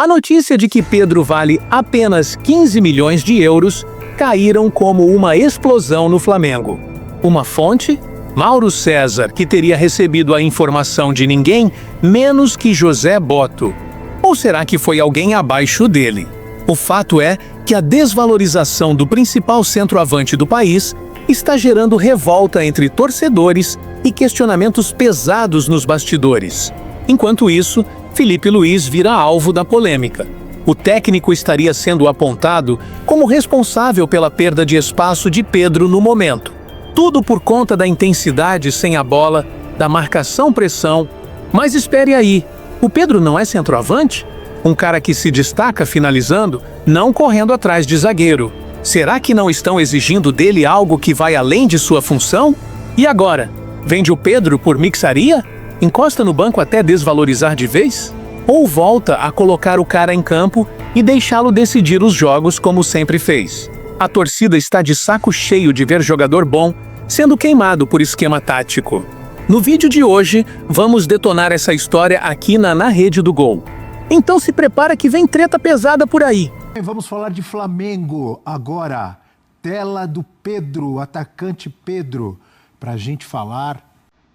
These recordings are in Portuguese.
A notícia de que Pedro vale apenas 15 milhões de euros caíram como uma explosão no Flamengo. Uma fonte? Mauro César, que teria recebido a informação de ninguém menos que José Boto. Ou será que foi alguém abaixo dele? O fato é que a desvalorização do principal centroavante do país está gerando revolta entre torcedores e questionamentos pesados nos bastidores. Enquanto isso, Filipe Luís vira alvo da polêmica. O técnico estaria sendo apontado como responsável pela perda de espaço de Pedro no momento. Tudo por conta da intensidade sem a bola, da marcação-pressão. Mas espere aí, o Pedro não é centroavante? Um cara que se destaca finalizando, não correndo atrás de zagueiro. Será que não estão exigindo dele algo que vai além de sua função? E agora? Vende o Pedro por mixaria? Encosta no banco até desvalorizar de vez? Ou volta a colocar o cara em campo e deixá-lo decidir os jogos como sempre fez? A torcida está de saco cheio de ver jogador bom sendo queimado por esquema tático. No vídeo de hoje, vamos detonar essa história aqui na Rede do Gol. Então se prepara que vem treta pesada por aí. Vamos falar de Flamengo agora. Tela do Pedro, atacante Pedro, para a gente falar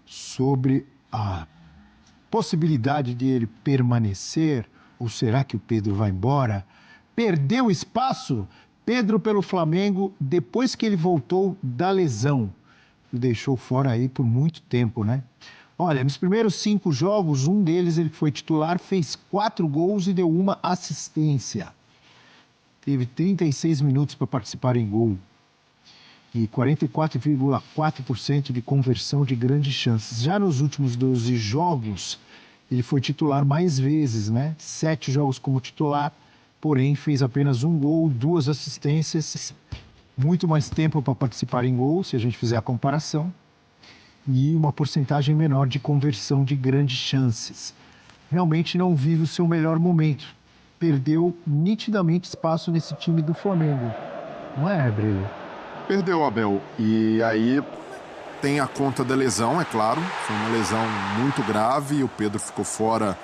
sobre a possibilidade de ele permanecer, ou será que o Pedro vai embora? Perdeu espaço? Pedro pelo Flamengo, depois que ele voltou da lesão. O deixou fora aí por muito tempo, né? Olha, nos primeiros 5 jogos, um deles ele foi titular, fez 4 gols e deu 1 assistência. Teve 36 minutos para participar em gol. E 44,4% de conversão de grandes chances. Já nos últimos 12 jogos, ele foi titular mais vezes, né? 7 jogos como titular, porém fez apenas 1 gol, 2 assistências, muito mais tempo para participar em gol, se a gente fizer a comparação, e uma porcentagem menor de conversão de grandes chances. Realmente não vive o seu melhor momento. Perdeu nitidamente espaço nesse time do Flamengo. Não é, Breno? Perdeu, Abel. E aí tem a conta da lesão, é claro. Foi uma lesão muito grave. O Pedro ficou fora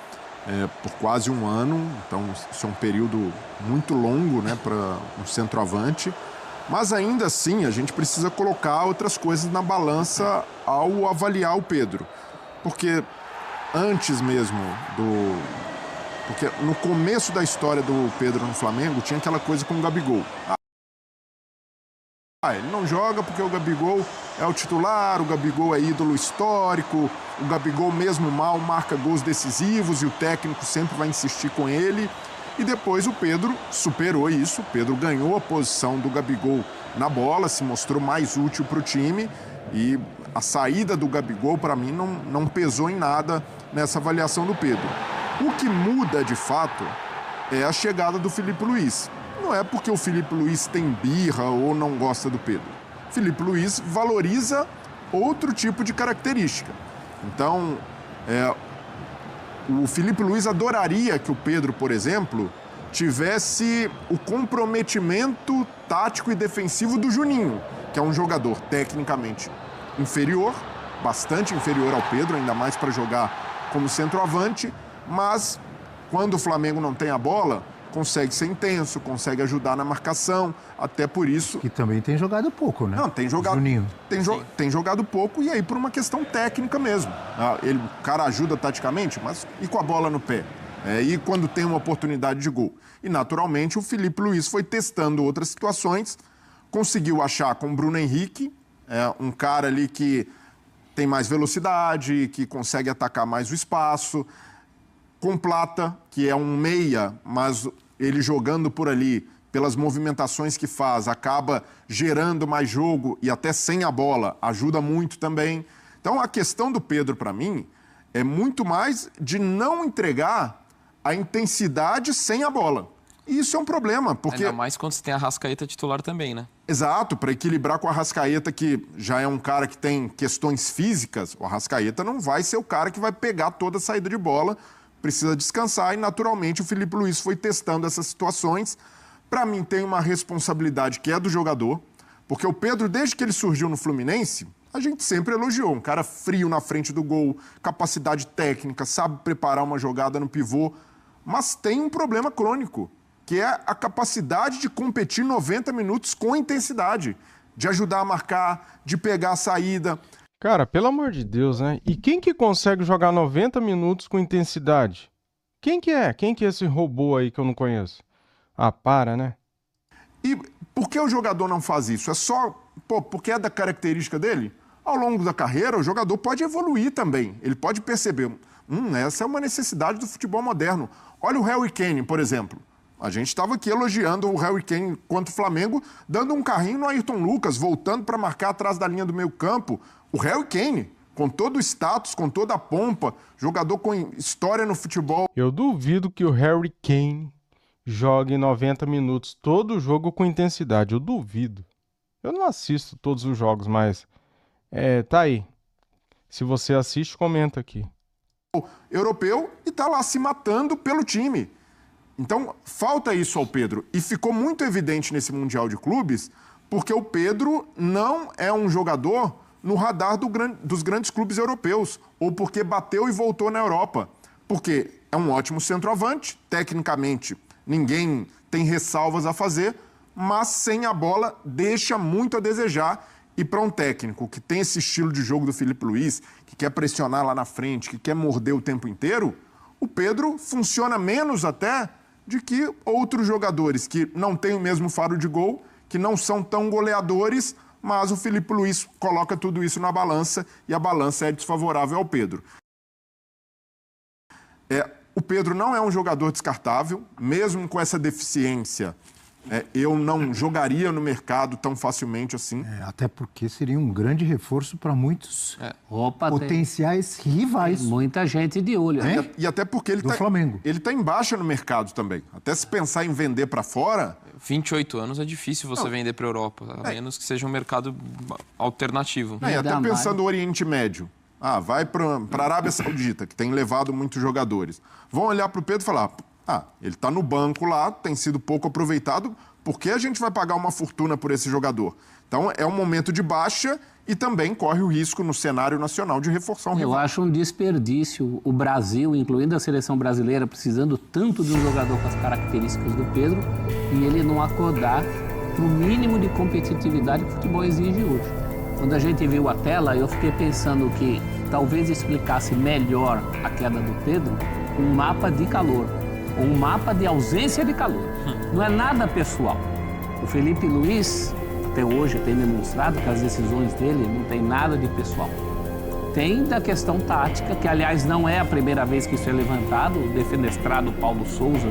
por quase 1 ano. Então isso é um período muito longo, né, para um centroavante. Mas ainda assim a gente precisa colocar outras coisas na balança ao avaliar o Pedro. Porque antes mesmo Porque no começo da história do Pedro no Flamengo tinha aquela coisa com o Gabigol. Ele não joga porque o Gabigol é o titular, o Gabigol é ídolo histórico, o Gabigol mesmo mal marca gols decisivos e o técnico sempre vai insistir com ele. E depois o Pedro superou isso, o Pedro ganhou a posição do Gabigol na bola, se mostrou mais útil para o time e a saída do Gabigol para mim não pesou em nada nessa avaliação do Pedro. O que muda de fato é a chegada do Filipe Luís. Não é porque o Filipe Luís tem birra ou não gosta do Pedro. Filipe Luís valoriza outro tipo de característica. Então, o Filipe Luís adoraria que o Pedro, por exemplo, tivesse o comprometimento tático e defensivo do Juninho, que é um jogador tecnicamente inferior, bastante inferior ao Pedro, ainda mais para jogar como centroavante, mas quando o Flamengo não tem a bola, consegue ser intenso, consegue ajudar na marcação, até por isso... Que também tem jogado pouco, né? Não, tem jogado... Juninho. Tem jogado pouco e aí por uma questão técnica mesmo. O cara ajuda taticamente, mas e com a bola no pé? E quando tem uma oportunidade de gol? E naturalmente o Filipe Luís foi testando outras situações, conseguiu achar com o Bruno Henrique, um cara ali que tem mais velocidade, que consegue atacar mais o espaço, com Plata, que é um meia, mas ele jogando por ali, pelas movimentações que faz, acaba gerando mais jogo e até sem a bola, ajuda muito também. Então a questão do Pedro, para mim, é muito mais de não entregar a intensidade sem a bola. E isso é um problema, porque... Ainda mais quando você tem a Arrascaeta titular também, né? Exato, para equilibrar com a Arrascaeta, que já é um cara que tem questões físicas, o Arrascaeta não vai ser o cara que vai pegar toda a saída de bola, precisa descansar e, naturalmente, o Filipe Luís foi testando essas situações. Para mim, tem uma responsabilidade que é do jogador, porque o Pedro, desde que ele surgiu no Fluminense, a gente sempre elogiou. Um cara frio na frente do gol, capacidade técnica, sabe preparar uma jogada no pivô. mas tem um problema crônico, que é a capacidade de competir 90 minutos com intensidade, de ajudar a marcar, de pegar a saída. Cara, pelo amor de Deus, né? E quem que consegue jogar 90 minutos com intensidade? Quem que é? Quem que é esse robô aí que eu não conheço? Ah, para, né? E por que o jogador não faz isso? É só porque é da característica dele? Ao longo da carreira, o jogador pode evoluir também. Ele pode perceber, essa é uma necessidade do futebol moderno. Olha o Harry Kane, por exemplo. A gente estava aqui elogiando o Harry Kane contra o Flamengo, dando um carrinho no Ayrton Lucas, voltando para marcar atrás da linha do meio campo. O Harry Kane, com todo o status, com toda a pompa, jogador com história no futebol. Eu duvido que o Harry Kane jogue 90 minutos todo jogo com intensidade. Eu duvido. Eu não assisto todos os jogos, mas tá aí. Se você assiste, comenta aqui. Europeu e está lá se matando pelo time. Então, falta isso ao Pedro. E ficou muito evidente nesse Mundial de Clubes, porque o Pedro não é um jogador no radar dos grandes clubes europeus, ou porque bateu e voltou na Europa. Porque é um ótimo centroavante, tecnicamente ninguém tem ressalvas a fazer, mas sem a bola deixa muito a desejar. E para um técnico que tem esse estilo de jogo do Filipe Luís, que quer pressionar lá na frente, que quer morder o tempo inteiro, o Pedro funciona menos até de que outros jogadores que não têm o mesmo faro de gol, que não são tão goleadores, mas o Filipe Luís coloca tudo isso na balança e a balança é desfavorável ao Pedro. O Pedro não é um jogador descartável, mesmo com essa deficiência. Eu não jogaria no mercado tão facilmente assim. Até porque seria um grande reforço para muitos potenciais rivais. Tem muita gente de olho. E até porque ele está em baixa no mercado também. Até se pensar em vender para fora... 28 anos é difícil você vender para a Europa, a menos que seja um mercado alternativo. E até pensando no Oriente Médio. Vai para a Arábia Saudita, que tem levado muitos jogadores. Vão olhar para o Pedro e falar... ele está no banco lá, tem sido pouco aproveitado, por que a gente vai pagar uma fortuna por esse jogador? Então, é um momento de baixa e também corre o risco no cenário nacional de reforçar um rival. Eu acho um desperdício o Brasil, incluindo a seleção brasileira, precisando tanto de um jogador com as características do Pedro e ele não acordar para o mínimo de competitividade que o futebol exige hoje. Quando a gente viu a tela, eu fiquei pensando que talvez explicasse melhor a queda do Pedro um mapa de calor. Um mapa de ausência de calor. Não é nada pessoal. O Filipe Luís, até hoje, tem demonstrado que as decisões dele não tem nada de pessoal. Tem da questão tática, que aliás não é a primeira vez que isso é levantado. O defenestrado Paulo Souza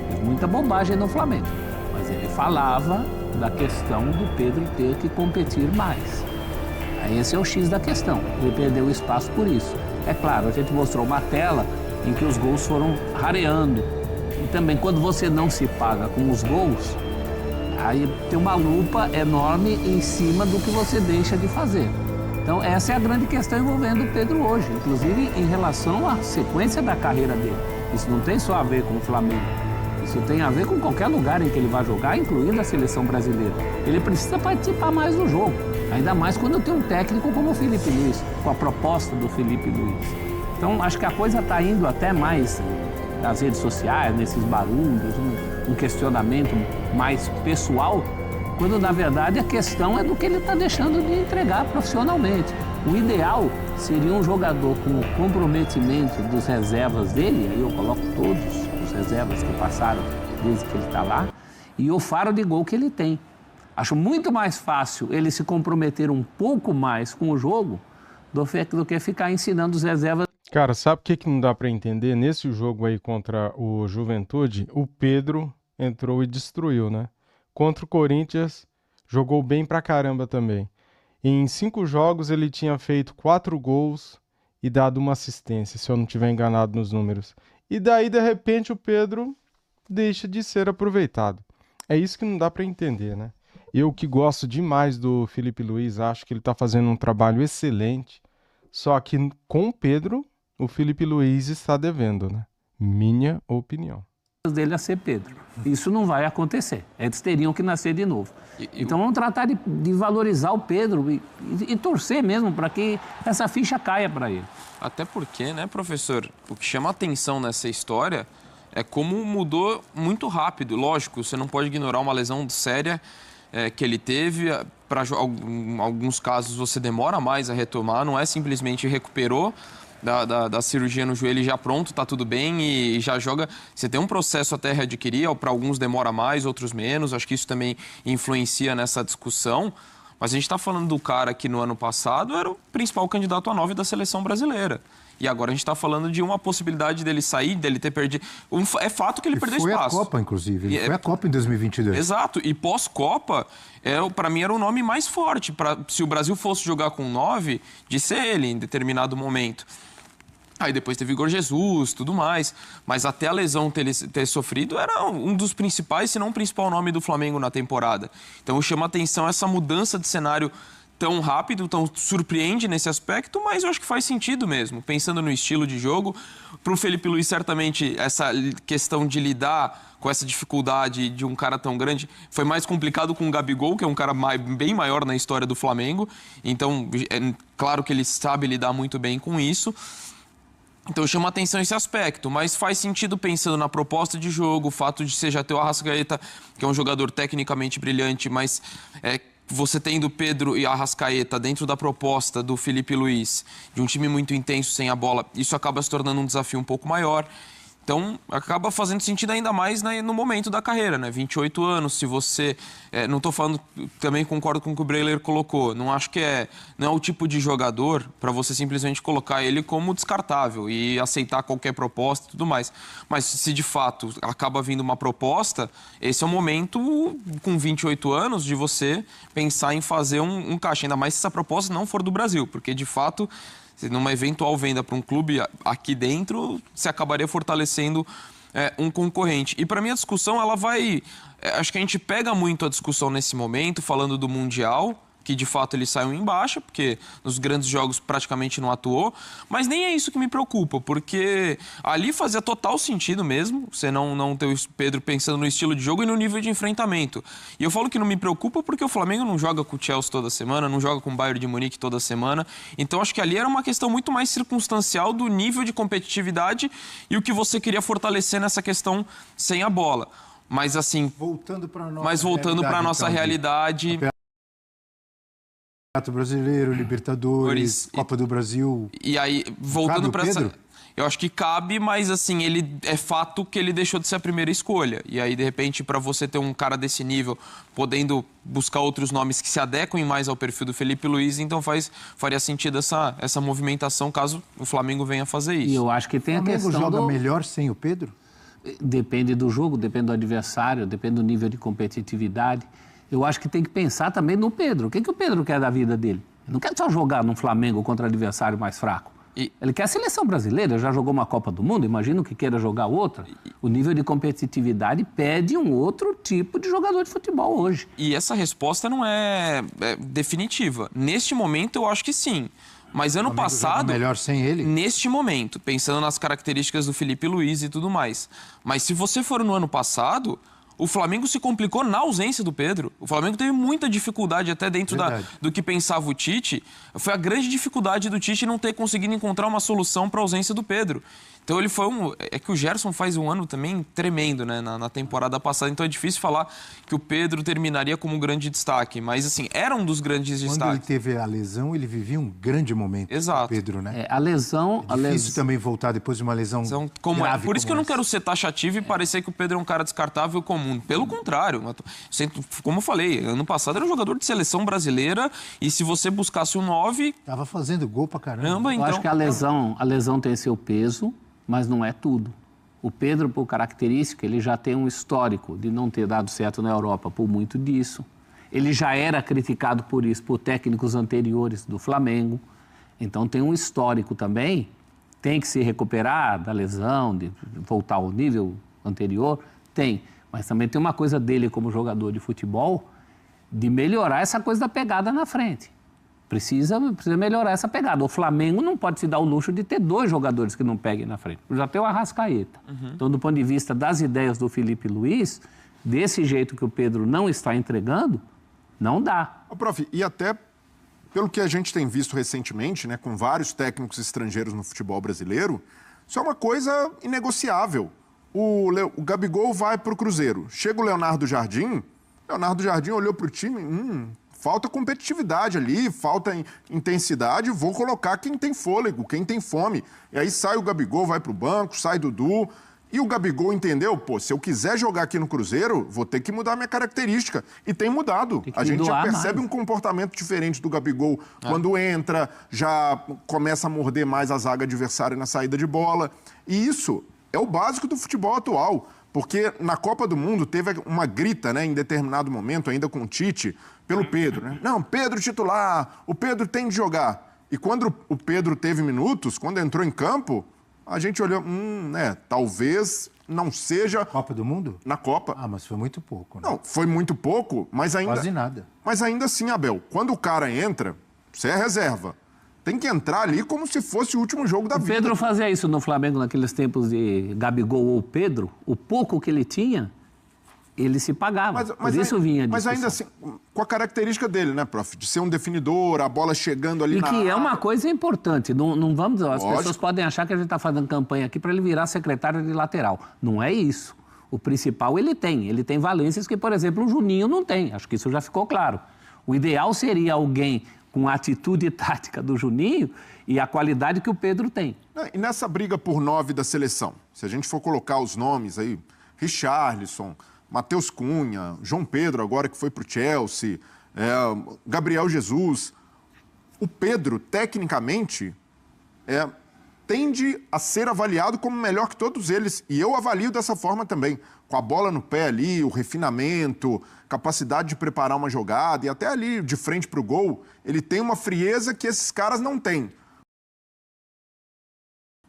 fez muita bobagem no Flamengo. Mas ele falava da questão do Pedro ter que competir mais. Aí esse é o X da questão. Ele perdeu espaço por isso. É claro, a gente mostrou uma tela em que os gols foram rareando. E também, quando você não se paga com os gols, aí tem uma lupa enorme em cima do que você deixa de fazer. Então, essa é a grande questão envolvendo o Pedro hoje, inclusive em relação à sequência da carreira dele. Isso não tem só a ver com o Flamengo. Isso tem a ver com qualquer lugar em que ele vai jogar, incluindo a seleção brasileira. Ele precisa participar mais do jogo, ainda mais quando tem um técnico como o Filipe Luís, com a proposta do Filipe Luís. Então, acho que a coisa está indo até mais nas redes sociais, nesses barulhos, um questionamento mais pessoal, quando, na verdade, a questão é do que ele está deixando de entregar profissionalmente. O ideal seria um jogador com o comprometimento dos reservas dele, aí eu coloco todos os reservas que passaram desde que ele está lá, e o faro de gol que ele tem. Acho muito mais fácil ele se comprometer um pouco mais com o jogo do que ficar ensinando os reservas. Cara, sabe o que não dá para entender? Nesse jogo aí contra o Juventude, o Pedro entrou e destruiu, né? Contra o Corinthians, jogou bem pra caramba também. Em 5 jogos ele tinha feito 4 gols e dado uma assistência, se eu não estiver enganado nos números. E daí, de repente, o Pedro deixa de ser aproveitado. É isso que não dá para entender, né? Eu que gosto demais do Filipe Luís, acho que ele tá fazendo um trabalho excelente. Só que com o Pedro, o Filipe Luís está devendo, né? Minha opinião. Dele a ser Pedro. Isso não vai acontecer. Eles teriam que nascer de novo. Então vamos tratar de valorizar o Pedro e torcer mesmo para que essa ficha caia para ele. Até porque, né, professor, o que chama atenção nessa história é como mudou muito rápido. Lógico, você não pode ignorar uma lesão séria que ele teve. Para alguns casos você demora mais a retomar, não é simplesmente recuperou da cirurgia no joelho e já pronto, tá tudo bem e já joga. Você tem um processo até readquirir, para alguns demora mais, outros menos. Acho que isso também influencia nessa discussão. Mas a gente está falando do cara que no ano passado era o principal candidato a 9 da seleção brasileira. E agora a gente está falando de uma possibilidade dele sair, dele ter perdido. É fato que ele perdeu espaço. Foi a Copa, inclusive. Ele foi a Copa em 2022. Exato. E pós-Copa, para mim era o nome mais forte. Se o Brasil fosse jogar com 9, de ser ele em determinado momento. Aí depois teve Igor Jesus, tudo mais. Mas até a lesão ter sofrido, era um dos principais, se não o principal nome do Flamengo na temporada. Então chama atenção essa mudança de cenário tão rápido, tão surpreende nesse aspecto, mas eu acho que faz sentido mesmo. Pensando no estilo de jogo, para o Felipe Luiz, certamente, essa questão de lidar com essa dificuldade de um cara tão grande foi mais complicado com o Gabigol, que é um cara bem maior na história do Flamengo. Então, é claro que ele sabe lidar muito bem com isso. Então chama atenção esse aspecto, mas faz sentido pensando na proposta de jogo, o fato de você já ter o Arrascaeta, que é um jogador tecnicamente brilhante, mas você tendo o Pedro e a Arrascaeta dentro da proposta do Felipe Luiz, de um time muito intenso sem a bola, isso acaba se tornando um desafio um pouco maior. Então, acaba fazendo sentido ainda mais no momento da carreira, né? 28 anos, se você... não estou falando... Também concordo com o que o Breiler colocou. Não acho que não é o tipo de jogador para você simplesmente colocar ele como descartável e aceitar qualquer proposta e tudo mais. Mas se de fato acaba vindo uma proposta, esse é o momento, com 28 anos, de você pensar em fazer um caixa. Ainda mais se essa proposta não for do Brasil, porque de fato... numa eventual venda para um clube aqui dentro, você acabaria fortalecendo um concorrente. E para mim a discussão, ela vai... acho que a gente pega muito a discussão nesse momento, falando do Mundial, que de fato ele saiu em baixa, porque nos grandes jogos praticamente não atuou, mas nem é isso que me preocupa, porque ali fazia total sentido mesmo, você não ter o Pedro pensando no estilo de jogo e no nível de enfrentamento. E eu falo que não me preocupa porque o Flamengo não joga com o Chelsea toda semana, não joga com o Bayern de Munique toda semana, então acho que ali era uma questão muito mais circunstancial do nível de competitividade e o que você queria fortalecer nessa questão sem a bola. Mas assim... voltando para a nossa realidade... Campeonato Brasileiro, Libertadores, Copa do Brasil. E aí, voltando para essa... Eu acho que cabe, mas assim, é fato que ele deixou de ser a primeira escolha. E aí, de repente, para você ter um cara desse nível, podendo buscar outros nomes que se adequem mais ao perfil do Felipe Luiz, então faria sentido essa movimentação, caso o Flamengo venha fazer isso. E eu acho que tem a questão O Flamengo joga melhor sem o Pedro? Depende do jogo, depende do adversário, depende do nível de competitividade. Eu acho que tem que pensar também no Pedro. O que o Pedro quer da vida dele? Ele não quer só jogar no Flamengo contra adversário mais fraco. Ele quer a seleção brasileira, já jogou uma Copa do Mundo, imagino que queira jogar outra. O nível de competitividade pede um outro tipo de jogador de futebol hoje. E essa resposta não é definitiva. Neste momento, eu acho que sim. Mas ano passado... melhor sem ele? Neste momento, pensando nas características do Felipe Luiz e tudo mais. Mas se você for no ano passado... O Flamengo se complicou na ausência do Pedro. O Flamengo teve muita dificuldade até dentro do que pensava o Tite. Foi a grande dificuldade do Tite não ter conseguido encontrar uma solução para a ausência do Pedro. Então ele foi É que o Gerson faz um ano também tremendo, né, na temporada passada. Então é difícil falar que o Pedro terminaria como um grande destaque. Mas assim, era um dos grandes destaques. Quando ele teve a lesão, ele vivia um grande momento. Exato. O Pedro, né? A lesão... É difícil também voltar depois de uma lesão grave. Por isso que eu não quero ser taxativo e parecer que o Pedro é um cara descartável comum. Pelo contrário. Como eu falei, ano passado era um jogador de seleção brasileira e se você buscasse um 9... Tava fazendo gol pra caramba. Eu acho que a lesão tem seu peso, mas não é tudo. O Pedro, por característica, ele já tem um histórico de não ter dado certo na Europa por muito disso. Ele já era criticado por isso, por técnicos anteriores do Flamengo. Então tem um histórico também, tem que se recuperar da lesão, de voltar ao nível anterior, tem. Mas também tem uma coisa dele como jogador de futebol, de melhorar essa coisa da pegada na frente. Precisa melhorar essa pegada. O Flamengo não pode se dar o luxo de ter 2 jogadores que não peguem na frente. Já tem o Arrascaeta. Então, do ponto de vista das ideias do Felipe Luiz, desse jeito que o Pedro não está entregando, não dá. Prof, e até pelo que a gente tem visto recentemente, né, com vários técnicos estrangeiros no futebol brasileiro, isso é uma coisa inegociável. o Gabigol vai pro Cruzeiro. Chega o Leonardo Jardim olhou pro time, falta competitividade ali, falta intensidade, vou colocar quem tem fôlego, quem tem fome. E aí sai o Gabigol, vai pro banco, sai Dudu. E o Gabigol entendeu, se eu quiser jogar aqui no Cruzeiro, vou ter que mudar minha característica. E tem mudado. A gente já percebe um comportamento diferente do Gabigol. Quando entra, já começa a morder mais a zaga adversária na saída de bola. E isso é o básico do futebol atual. Porque na Copa do Mundo teve uma grita, né, em determinado momento, ainda com o Tite, pelo Pedro. Né? Não, Pedro titular, o Pedro tem de jogar. E quando o Pedro teve minutos, quando entrou em campo, a gente olhou, talvez não seja... Copa do Mundo? Na Copa. Mas foi muito pouco, né? Não, foi muito pouco, mas ainda... Quase nada. Mas ainda assim, Abel, quando o cara entra, você é reserva. Tem que entrar ali como se fosse o último jogo da vida. O Pedro fazia isso no Flamengo naqueles tempos de Gabigol ou Pedro. O pouco que ele tinha, ele se pagava. Mas isso vinha de Mas ainda assim, com a característica dele, né, prof? De ser um definidor, a bola chegando ali na... E que é uma coisa importante. Não vamos... As pessoas podem achar que a gente está fazendo campanha aqui para ele virar secretário de lateral. Não é isso. O principal ele tem. Ele tem valências que, por exemplo, o Juninho não tem. Acho que isso já ficou claro. O ideal seria alguém com a atitude tática do Juninho e a qualidade que o Pedro tem. E nessa briga por 9 da seleção, se a gente for colocar os nomes aí, Richarlison, Matheus Cunha, João Pedro agora que foi pro Chelsea, Gabriel Jesus, o Pedro, tecnicamente, tende a ser avaliado como melhor que todos eles. E eu avalio dessa forma também. Com a bola no pé ali, o refinamento, capacidade de preparar uma jogada e até ali de frente para o gol, ele tem uma frieza que esses caras não têm.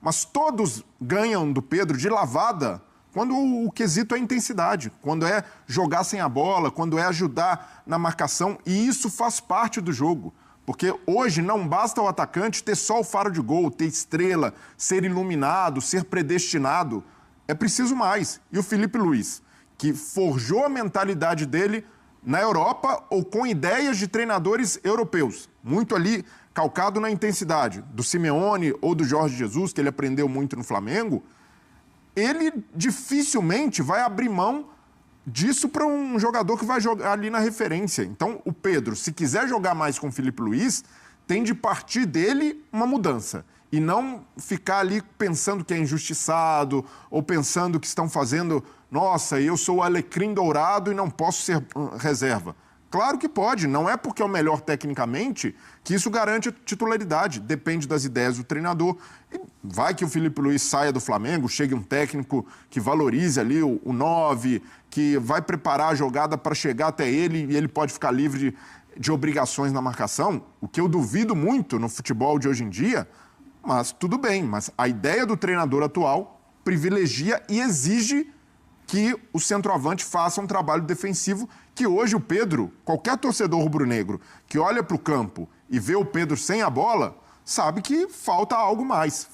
Mas todos ganham do Pedro de lavada quando o quesito é intensidade, quando é jogar sem a bola, quando é ajudar na marcação. E isso faz parte do jogo. Porque hoje não basta o atacante ter só o faro de gol, ter estrela, ser iluminado, ser predestinado. É preciso mais. E o Filipe Luís, que forjou a mentalidade dele na Europa ou com ideias de treinadores europeus, muito ali calcado na intensidade, do Simeone ou do Jorge Jesus, que ele aprendeu muito no Flamengo, ele dificilmente vai abrir mão disso para um jogador que vai jogar ali na referência. Então, o Pedro, se quiser jogar mais com o Filipe Luís, tem de partir dele uma mudança. E não ficar ali pensando que é injustiçado ou pensando que estão fazendo, nossa, eu sou o alecrim dourado e não posso ser reserva. Claro que pode, não é porque é o melhor tecnicamente que isso garante a titularidade. Depende das ideias do treinador. E vai que o Filipe Luís saia do Flamengo, chegue um técnico que valorize ali o 9, que vai preparar a jogada para chegar até ele e ele pode ficar livre de obrigações na marcação. O que eu duvido muito no futebol de hoje em dia, mas tudo bem. Mas a ideia do treinador atual privilegia e exige que o centroavante faça um trabalho defensivo que hoje o Pedro, qualquer torcedor rubro-negro que olha para o campo e vê o Pedro sem a bola, sabe que falta algo mais,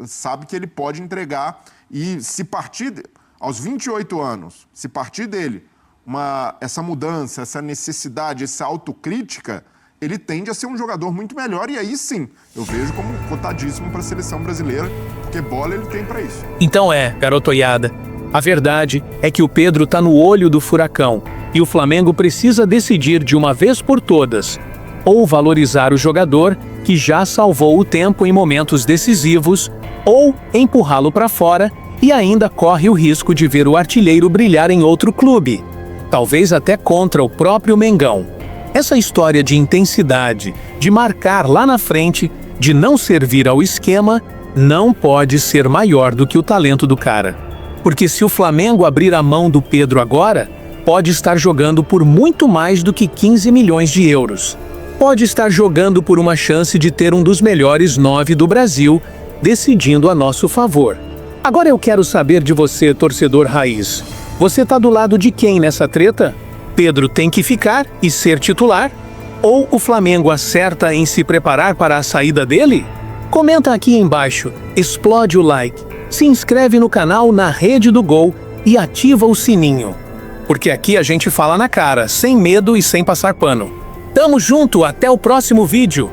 sabe que ele pode entregar e se partir, aos 28 anos, se partir dele essa mudança, essa necessidade, essa autocrítica, ele tende a ser um jogador muito melhor e aí sim, eu vejo como cotadíssimo para a seleção brasileira, porque bola ele tem para isso. Então garotoiada, a verdade é que o Pedro tá no olho do furacão e o Flamengo precisa decidir de uma vez por todas, ou valorizar o jogador que já salvou o tempo em momentos decisivos, ou empurrá-lo para fora e ainda corre o risco de ver o artilheiro brilhar em outro clube, talvez até contra o próprio Mengão. Essa história de intensidade, de marcar lá na frente, de não servir ao esquema, não pode ser maior do que o talento do cara. Porque se o Flamengo abrir a mão do Pedro agora, pode estar jogando por muito mais do que 15 milhões de euros. Pode estar jogando por uma chance de ter um dos melhores 9 do Brasil, decidindo a nosso favor. Agora eu quero saber de você, torcedor raiz. Você tá do lado de quem nessa treta? Pedro tem que ficar e ser titular? Ou o Flamengo acerta em se preparar para a saída dele? Comenta aqui embaixo, explode o like, se inscreve no canal na Rede do Gol e ativa o sininho. Porque aqui a gente fala na cara, sem medo e sem passar pano. Tamo junto, até o próximo vídeo!